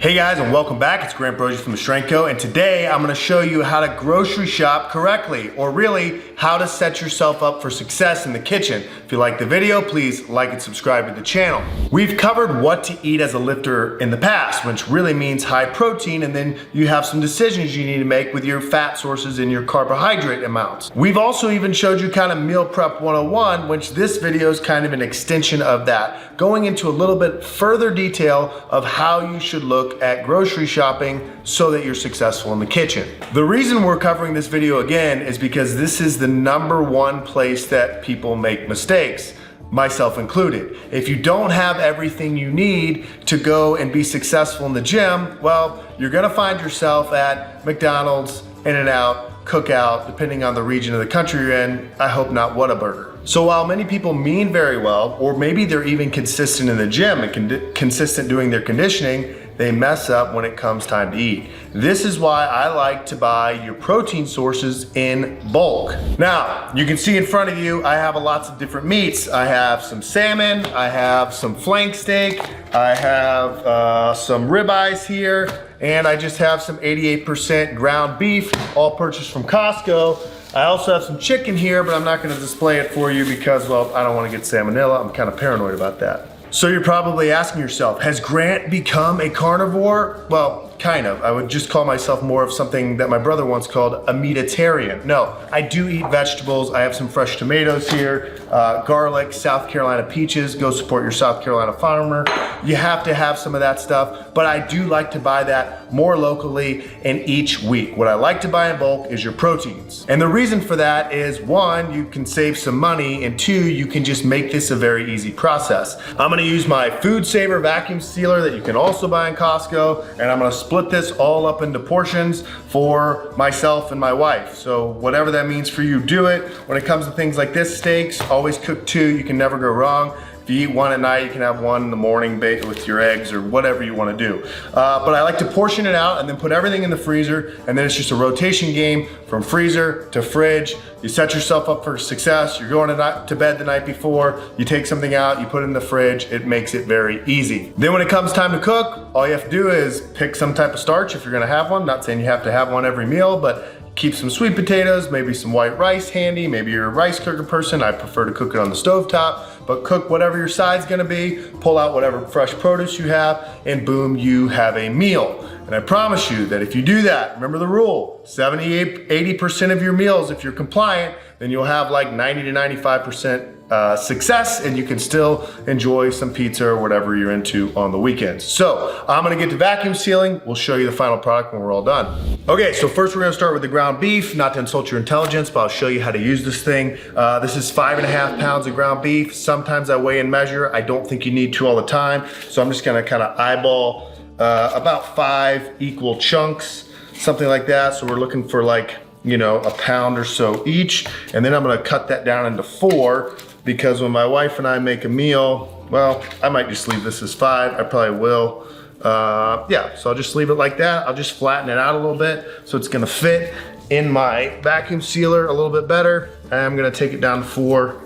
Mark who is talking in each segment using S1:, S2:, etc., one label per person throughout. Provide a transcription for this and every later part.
S1: Hey guys, and welcome back. It's Grant Broggi from the Strength Coach, and today I'm going to show you how to grocery shop correctly, or really how to set yourself up for success in the kitchen. If you like the video, please like and subscribe to the channel. We've covered what to eat as a lifter in the past, which really means high protein, and then you have some decisions you need to make with your fat sources and your carbohydrate amounts. We've also even showed you kind of meal prep 101, which this video is kind of an extension of that, going into a little bit further detail of how you should look at grocery shopping so that you're successful in the kitchen. The reason we're covering this video again is because this is the #1 place that people make mistakes, myself included. If you don't have everything you need to go and be successful in the gym, well, you're gonna find yourself at McDonald's, In-N-Out, Cookout, depending on the region of the country you're in. I hope not Whataburger. So while many people mean very well, or maybe they're even consistent in the gym and consistent doing their conditioning, they mess up when it comes time to eat. This is why I like to buy your protein sources in bulk. Now, you can see in front of you, I have lots of different meats. I have some salmon, I have some flank steak, I have some ribeyes here, and I just have some 88% ground beef, all purchased from Costco. I also have some chicken here, but I'm not gonna display it for you because, well, I don't wanna get salmonella. I'm kind of paranoid about that. So you're probably asking yourself, has Grant become a carnivore? Well, kind of. I would just call myself more of something that my brother once called a meatitarian. No, I do eat vegetables. I have some fresh tomatoes here, garlic, South Carolina peaches. Go support your South Carolina farmer. You have to have some of that stuff, but I do like to buy that more locally and each week. What I like to buy in bulk is your proteins. And the reason for that is, one, you can save some money, and two, you can just make this a very easy process. I'm gonna use my Food Saver vacuum sealer that you can also buy in Costco, and I'm gonna split this all up into portions for myself and my wife. So whatever that means for you, do it. When it comes to things like this, steaks, always cook 2. You can never go wrong. If you eat 1 at night, you can have 1 in the morning with your eggs or whatever you want to do. But I like to portion it out and then put everything in the freezer, and then it's just a rotation game from freezer to fridge. You set yourself up for success. You're going to bed the night before, you take something out, you put it in the fridge. It makes it very easy. Then when it comes time to cook, all you have to do is pick some type of starch if you're gonna have one. Not saying you have to have one every meal, but keep some sweet potatoes, maybe some white rice handy. Maybe you're a rice cooker person. I prefer to cook it on the stovetop, but cook whatever your side's gonna be, pull out whatever fresh produce you have, and boom, you have a meal. And I promise you that if you do that, remember the rule, 80% of your meals, if you're compliant, then you'll have like 90 to 95% success, and you can still enjoy some pizza or whatever you're into on the weekends. So I'm gonna get to vacuum sealing. We'll show you the final product when we're all done. Okay, so first we're gonna start with the ground beef. Not to insult your intelligence, but I'll show you how to use this thing. This is 5.5 pounds of ground beef. Sometimes I weigh and measure. I don't think you need to all the time. So I'm just gonna kind of eyeball about 5 equal chunks, something like that. So we're looking for like, you know, a pound or so each. And then I'm gonna cut that down into 4, because when my wife and I make a meal, well, I might just leave this as 5. I probably will. Yeah, so I'll just leave it like that. I'll just flatten it out a little bit so it's gonna fit in my vacuum sealer a little bit better. I'm gonna take it down to 4.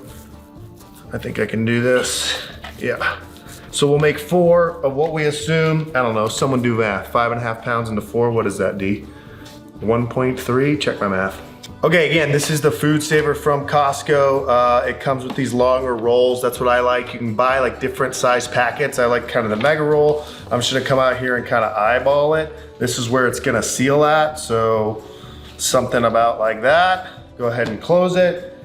S1: I think I can do this. Yeah. So we'll make 4 of what we assume, I don't know, someone do math. 5.5 pounds into 4, what is that, D? 1.3, check my math. Okay, again, this is the Food Saver from Costco. It comes with these longer rolls. That's what I like. You can buy like different size packets. I like kind of the mega roll. I'm just gonna come out here and kind of eyeball it. This is where it's gonna seal at. So something about like that. Go ahead and close it.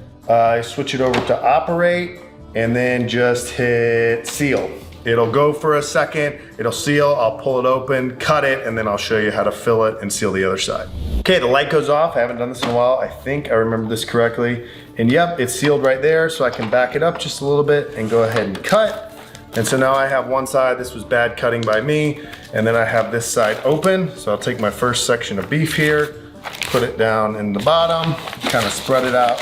S1: Switch it over to operate, and then just hit seal. It'll go for a second, it'll seal, I'll pull it open, cut it, and then I'll show you how to fill it and seal the other side. Okay, the light goes off. I haven't done this in a while. I think I remember this correctly. And yep, it's sealed right there, so I can back it up just a little bit and go ahead and cut. And so now I have one side. This was bad cutting by me. And then I have this side open. So I'll take my first section of beef here, put it down in the bottom, kind of spread it out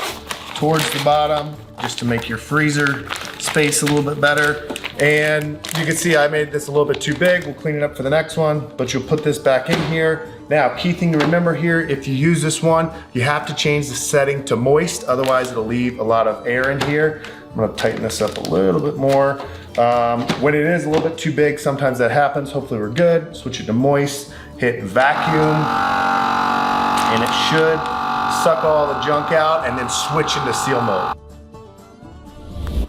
S1: towards the bottom, just to make your freezer space a little bit better. And you can see I made this a little bit too big. We'll clean it up for the next one, but you'll put this back in here. Now, key thing to remember here, if you use this one, you have to change the setting to moist, otherwise it'll leave a lot of air in here. I'm gonna tighten this up a little bit more. When it is a little bit too big, sometimes that happens. Hopefully we're good. Switch it to moist, hit vacuum, and it should suck all the junk out, and then switch into seal mode.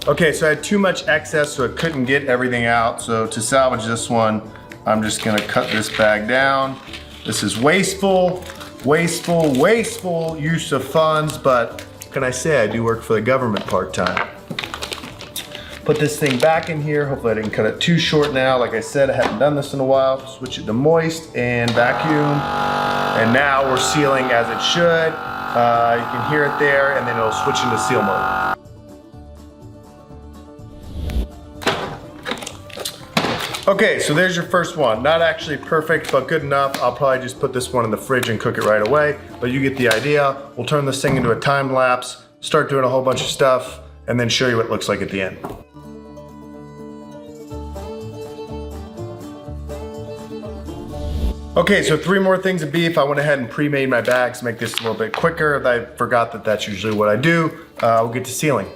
S1: Okay, so I had too much excess, so I couldn't get everything out. So to salvage this one, I'm just gonna cut this bag down. This is wasteful, wasteful, wasteful use of funds, but what can I say? I do work for the government part-time. Put this thing back in here. Hopefully I didn't cut it too short now. Like I said, I haven't done this in a while. Switch it to moist and vacuum. And now we're sealing as it should. You can hear it there, and then it'll switch into seal mode. Okay, so there's your first one. Not actually perfect, but good enough. I'll probably just put this one in the fridge and cook it right away, but you get the idea. We'll turn this thing into a time lapse, start doing a whole bunch of stuff, and then show you what it looks like at the end. Okay, so 3 more things of beef. I went ahead and pre-made my bags to make this a little bit quicker. I forgot that that's usually what I do. We'll get to sealing.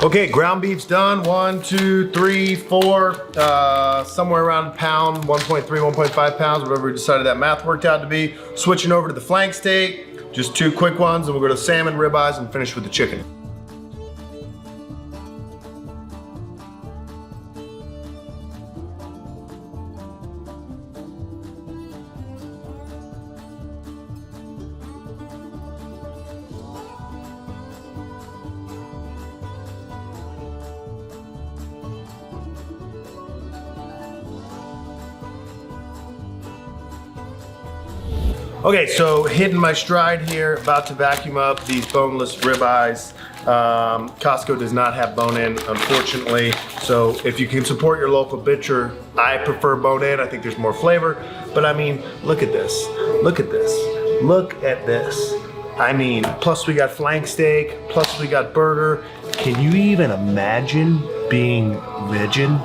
S1: Okay, ground beef's done. 1, 2, 3, 4, somewhere around a pound, 1.3, 1.5 pounds, whatever we decided that math worked out to be. Switching over to the flank steak, just 2 quick ones, and we'll go to salmon, ribeyes, and finish with the chicken. Okay, so hitting my stride here, about to vacuum up these boneless ribeyes. Costco does not have bone-in, unfortunately. So if you can support your local butcher, I prefer bone-in. I think there's more flavor. But I mean, look at this. Look at this. Look at this. I mean, plus we got flank steak, plus we got burger. Can you even imagine being vegan?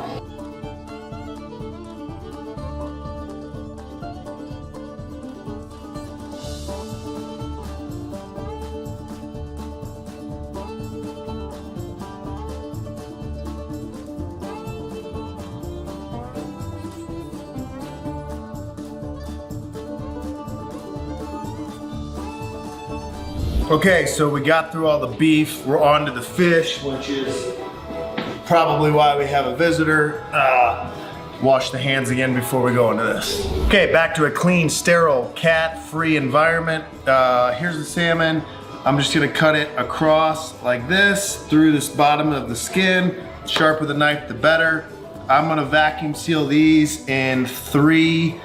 S1: Okay, so we got through all the beef. We're on to the fish, which is probably why we have a visitor. Wash the hands again before we go into this. Okay, back to a clean, sterile, cat-free environment. Here's the salmon. I'm just gonna cut it across like this, through this bottom of the skin. The sharper the knife, the better. I'm gonna vacuum seal these in 3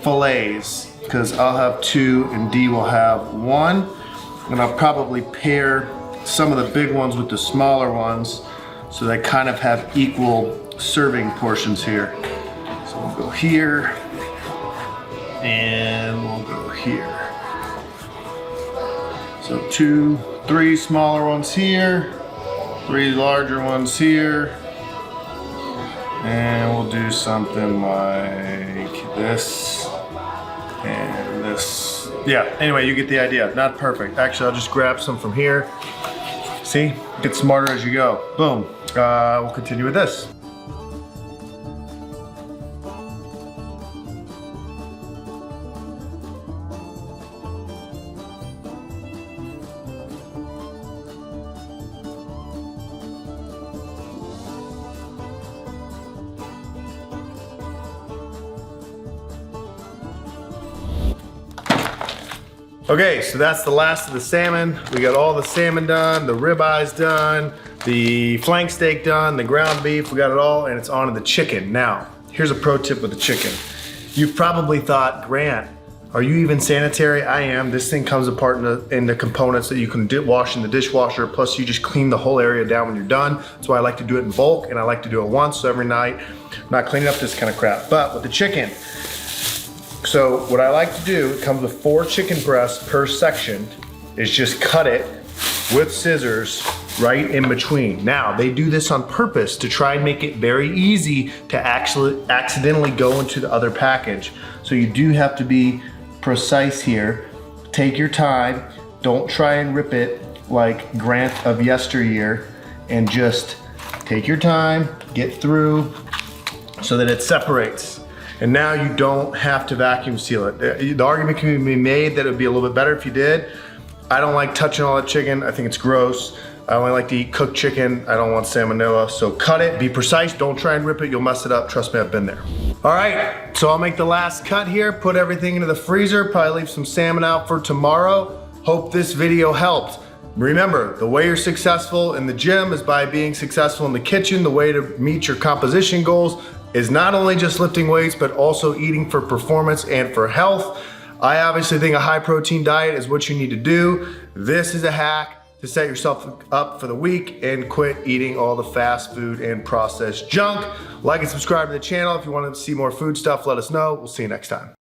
S1: fillets, because I'll have 2 and Dee will have 1. And I'll probably pair some of the big ones with the smaller ones so they kind of have equal serving portions here. So we'll go here and we'll go here. So 2, 3 smaller ones here, 3 larger ones here, and we'll do something like this and this. Yeah, anyway, you get the idea. Not perfect. Actually, I'll just grab some from here. See, get smarter as you go. Boom. We'll continue with this. Okay, so that's the last of the salmon. We got all the salmon done, the ribeyes done, the flank steak done, the ground beef, we got it all, and it's on to the chicken. Now, here's a pro tip with the chicken. You've probably thought, Grant, are you even sanitary? I am. This thing comes apart into components that you can wash in the dishwasher, plus you just clean the whole area down when you're done. That's why I like to do it in bulk, and I like to do it once, so every night. I'm not cleaning up this kind of crap. But with the chicken, so what I like to do, it comes with 4 chicken breasts per section, is just cut it with scissors right in between. Now, they do this on purpose to try and make it very easy to actually accidentally go into the other package. So you do have to be precise here. Take your time. Don't try and rip it like Grant of yesteryear, and just take your time, get through so that it separates. And now you don't have to vacuum seal it. The argument can be made that it would be a little bit better if you did. I don't like touching all that chicken. I think it's gross. I only like to eat cooked chicken. I don't want salmonella. So cut it, be precise. Don't try and rip it. You'll mess it up. Trust me, I've been there. All right, so I'll make the last cut here, put everything into the freezer, probably leave some salmon out for tomorrow. Hope this video helped. Remember, the way you're successful in the gym is by being successful in the kitchen. The way to meet your composition goals is not only just lifting weights, but also eating for performance and for health. I obviously think a high protein diet is what you need to do. This is a hack to set yourself up for the week and quit eating all the fast food and processed junk. Like and subscribe to the channel. If you want to see more food stuff, let us know. We'll see you next time.